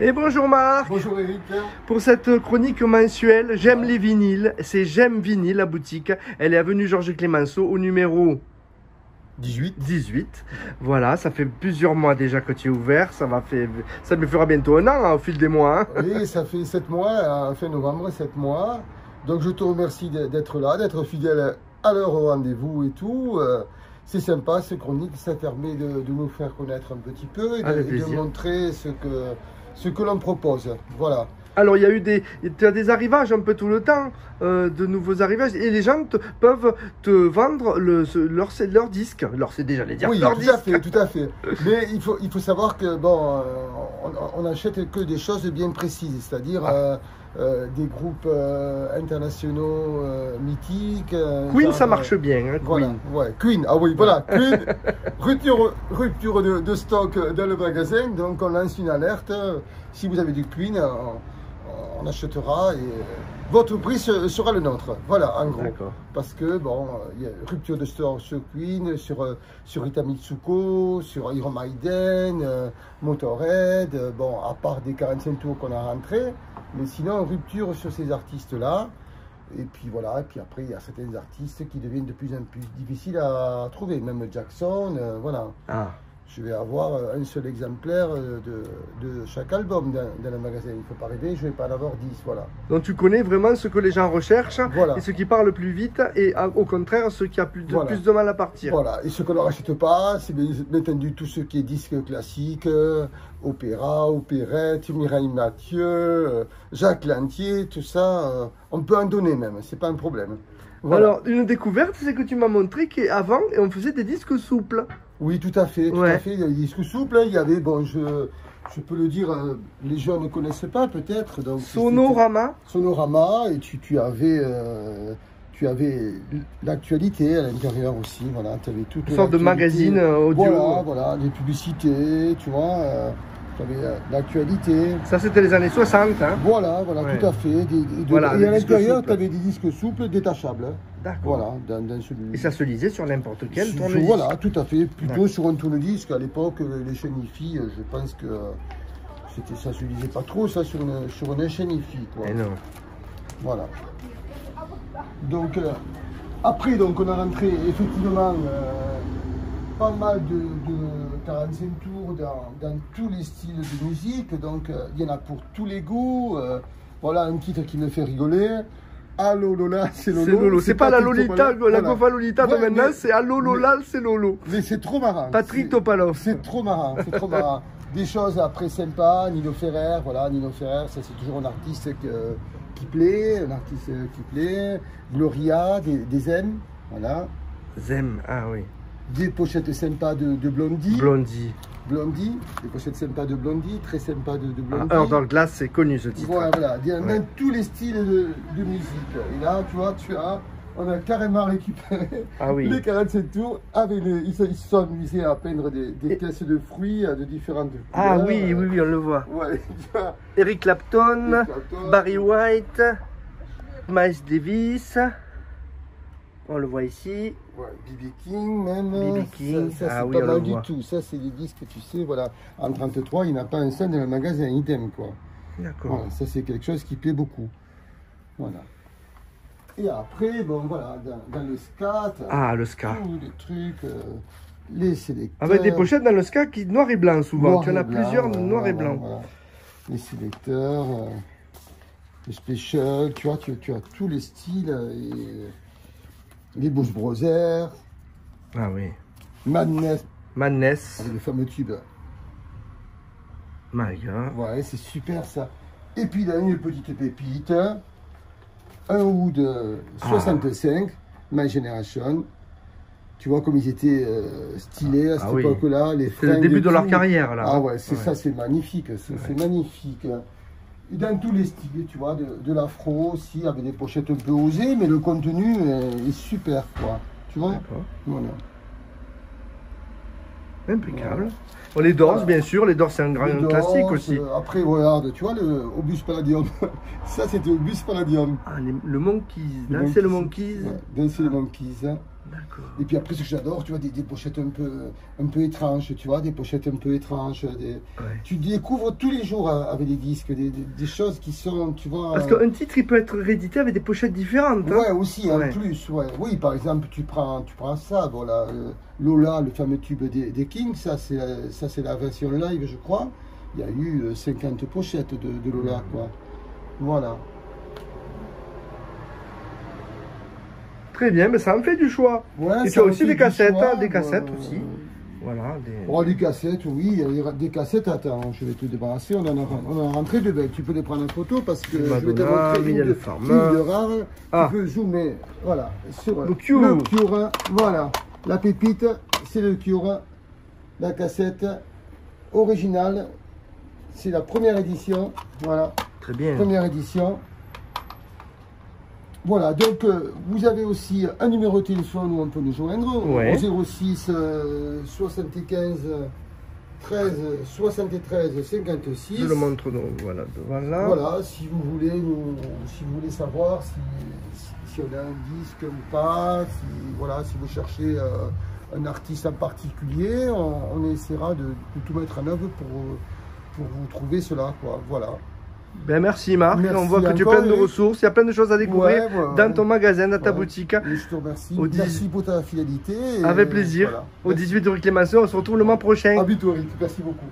Et bonjour Marc. Bonjour Eric. Pour cette chronique mensuelle, j'aime les vinyles. C'est J'aime vinyle, la boutique. Elle est avenue Georges Clémenceau au numéro 18. Voilà, ça fait plusieurs mois déjà que tu es ouvert. Ça me fera bientôt un an hein, au fil des mois. Hein. Oui, ça fait 7 mois, fin novembre, 7 mois. Donc je te remercie d'être là, d'être fidèle à leur rendez-vous et tout. C'est sympa, ces chroniques, ça permet de nous faire connaître un petit peu et de montrer ce que l'on propose. Voilà. Alors, il y a eu des arrivages un peu tout le temps, de nouveaux arrivages, et les gens peuvent te vendre leur disque, leur CD, j'allais dire. Oui, leur tout disque. à fait, tout à fait. Mais il faut savoir que, bon, on n'achète que des choses bien précises, c'est-à-dire des groupes internationaux mythiques. Queen, genre, ça marche bien, hein, Queen. Voilà, ouais, Queen, ah oui, voilà, Queen, rupture de stock dans le magasin, donc on lance une alerte. Si vous avez du Queen, on achètera et votre prix sera le nôtre. Voilà, en gros. Parce que, bon, il y a rupture de store sur Queen, sur Rita Mitsuko, sur Iron Maiden, Motorhead, bon, à part des 45 tours qu'on a rentrés, mais sinon, rupture sur ces artistes-là. Et puis voilà, et puis après, il y a certains artistes qui deviennent de plus en plus difficiles à trouver, même Jackson, voilà. Ah. Je vais avoir un seul exemplaire de chaque album dans le magasin. Il ne faut pas rêver, je ne vais pas en avoir 10, voilà. Donc tu connais vraiment ce que les gens recherchent, voilà. Et ce qui parle plus vite, et au contraire, ce qui a plus de mal à partir. Voilà, et ce qu'on ne rachète pas, c'est bien entendu tout ce qui est disque classique, opéra, opérette, Mireille Mathieu, Jacques Lantier, tout ça, on peut en donner même, c'est pas un problème. Voilà. Alors, une découverte, c'est que tu m'as montré qu'avant, on faisait des disques souples. Oui, tout à fait, tout à fait. Il y a des disques souples, il y avait, bon, je peux le dire, les gens ne connaissent pas peut-être. Sonorama. Sonorama, et tu avais l'actualité à l'intérieur aussi, voilà. Tu avais toute une sorte de magazine audio. Voilà, les publicités, tu vois. Tu avais l'actualité. Ça, c'était les années 60. Hein. Voilà, ouais. Tout à fait. Et à l'intérieur, tu avais des disques souples détachables. D'accord. Voilà, et ça se lisait sur n'importe quel tourne-disque. Voilà, tout à fait. Plutôt sur un tourne-disque. À l'époque, les chaînes IFI, je pense que ça se lisait pas trop, ça, sur une chaîne IFI. Et non. Voilà. Donc, après, donc, on a rentré effectivement pas mal de 45 tours dans tous les styles de musique. Donc, il y en a pour tous les goûts. Voilà un titre qui me fait rigoler. Allo Lola, c'est Lolo. C'est Lolo. C'est pas la Lolita, la Gofa Lolita de maintenant, c'est Allo Lola, c'est Lolo. Mais c'est trop marrant. Patrick Topalov. C'est trop marrant, c'est trop marrant. Des choses après sympas, Nino Ferrer, voilà, Nino Ferrer, ça c'est toujours un artiste qui plaît, Gloria, des Zem, voilà. Zem, ah oui. Des pochettes sympas de Blondie. Blondie, des pochettes sympas de Blondie, très sympas de Blondie. Alors dans le glace, c'est connu ce titre. Voilà, dans tous les styles de musique. Et là, tu vois, on a carrément récupéré les 47 tours. Ils se sont amusés à peindre des caisses de fruits de différentes couleurs. Ah oui, on le voit. Ouais, Eric Clapton, Barry White, Miles Davis. On le voit ici. Ouais, B.B. King même. B.B. King, ça c'est pas mal du tout. Ça c'est des disques, tu sais, voilà. En 33, il n'y a pas un cent dans le magasin, idem quoi. D'accord. Voilà, ça c'est quelque chose qui plaît beaucoup. Voilà. Et après, bon voilà, dans le ska. Le ska. Tous les trucs, les sélecteurs. Avec des pochettes dans le ska qui noir et blanc souvent. Tu en as plusieurs noir et blanc. Voilà. Les sélecteurs, les special, tu vois, tu as tous les styles. Les Blues Brothers. Ah oui. Madness. Avec le fameux tube. Ouais, c'est super ça. Et puis là, une petite pépite. Un Wood 65, My Generation. Tu vois comme ils étaient stylés à cette époque-là. C'est le début de leur carrière là. Ah ouais, ça c'est magnifique. C'est magnifique. Et dans tous les styles, tu vois, de l'afro aussi, avec des pochettes un peu osées, mais le contenu est super, quoi. Tu vois? Voilà. Impeccable. Bon, les Doors, bien sûr, les Doors c'est un grand classique aussi. Après, regarde, tu vois, le Obus Palladium. Ça, c'était Obus Palladium. Ah, le Monkeys, Danser le Monkeys. Ouais, Danser le Monkeys. D'accord. Et puis après, ce que j'adore, tu vois, des pochettes un peu étranges, tu vois, des pochettes un peu étranges. Ouais. Tu découvres tous les jours avec des disques, des choses qui sont, tu vois... Parce qu'un titre, il peut être réédité avec des pochettes différentes. Hein. Ouais, aussi, Ouais. en plus, ouais. Oui, par exemple, tu prends ça, voilà, Lola, le fameux tube des Kings, ça c'est la version live, je crois. Il y a eu 50 pochettes de Lola, quoi. Voilà. Très bien, mais ça en fait du choix. Ouais, Et tu ça as me aussi fait des du cassettes, choix, des cassettes aussi. Voilà. Oh, des cassettes, oui, il y a des cassettes, attends, je vais te débarrasser, on en a rentré deux belles, tu peux les prendre en photo parce que je vais te Madonna, montrer Mylène une Farmer. de rare, Ah. tu peux zoomer, voilà, sur Le Cure. voilà, la pépite, c'est le Cure, la cassette originale, c'est la première édition, voilà, Très bien. première édition. Voilà, donc vous avez aussi un numéro de téléphone où on peut nous joindre, Ouais. au 06 75 13 73 56. Je le montre donc, voilà, devant là. Voilà, si vous voulez savoir si on a un disque ou pas, voilà, si vous cherchez un artiste en particulier, on essaiera de tout mettre en œuvre pour vous trouver cela, quoi. Voilà. Ben merci Marc, Merci on voit que tu es encore, plein de ressources, il y a plein de choses à découvrir Ouais, ouais, dans ton magasin, dans ta ouais. boutique. Et je te remercie. Au 10... Merci pour ta fidélité. Avec plaisir. Voilà. Au 18 de Rue Clémenceau, on se retrouve le mois prochain. À bientôt, Eric. Merci beaucoup.